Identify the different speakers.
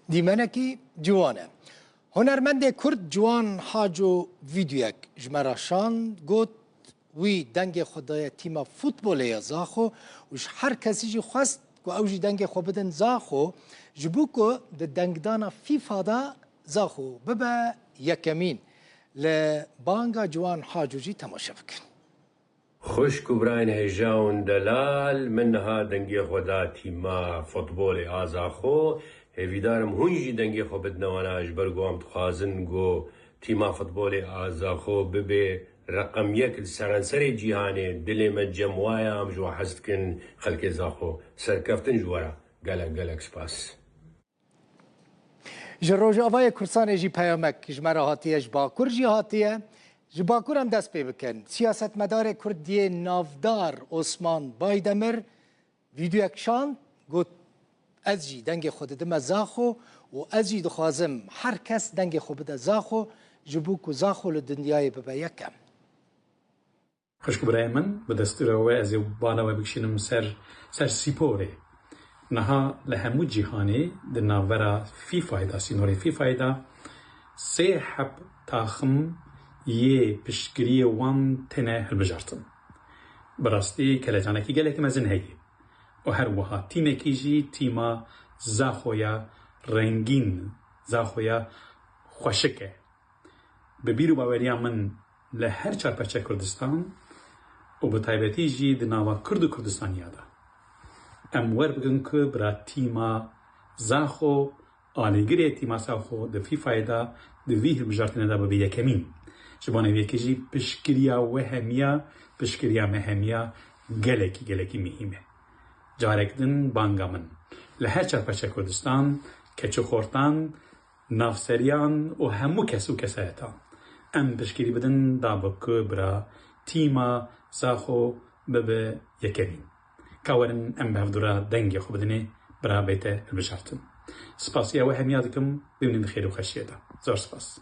Speaker 1: دیمنکی جوانه هنرمند کرد جوان حاجو ویدیوک جمراشان گوت وی دنگ خدای تیم فوتبال یازاخو وش هر کسی جی خواست کو اوجی دنگ خو بدن زاخو جبو کو د دنگدانا فیفا دا زاخو ببا یکمین لبانگا جوان حاجو جی تماشا بکن
Speaker 2: خوش كبران هجاون دلال منها دنگي خدا تيما فوتبول آزاخو هفيدارم هنجي دنگي خو بدنوانا اجبرگو هم تخازنگو تيما فوتبول آزاخو ببه رقم يك السرانسري جيهاني دلي من جموايا مجو حزتكن خلق زاخو سركفتن جوارا قلق سپاس
Speaker 1: جروج آوای کرسان جی پیامک جمرا هاتیه جباکور جی هاتیه جباکور هم دست پی بکن سیاست مدار کردی نافدار عثمان بایدمر ویدیو اکشان گوت از جی دنگ خود دم زاخو و از جی دخوازم هر کس دنگ خود بده زاخو جبوکو زاخو لدنیای ببا یکم
Speaker 3: خوشک برای من به دستور و از بالا و بکشینم سر سیپوره نها لهمو جهانی در ناورا فیفا دا سینوری فیفا دا سه حب تاخم یه پشگری وان تنه هلبجارتن براستی کلجانکی گله که مزن هی و هر وها تیم کیجی تیما زاخویا رنگین زاخویا خوشکه ببیرو باوریا من لهر چارپچه کردستان و به تایبتی جی دناوا کرد و کردستان یادا ام ور بگن که برا تیما زاخو آلیگری تیما زاخو د فیفا دا د ویه بجارتنه دا ببی یکمین جبانه ویکیجی پشکریا وهمیا پشکریا مهمیا گلکی مهمه جارکدن بانگا من لهر چرپچه کردستان کچو خورتان نافسریان و همو کسو کسایتان ام پشکری بدن دا بکو برا تیما زاخو ببه یکمین كاورن ام بهفدورا دنگي خو بدني برا بيته البشارتن سپاسيا وهم يادكم بمن خير وخشيته زور سپاس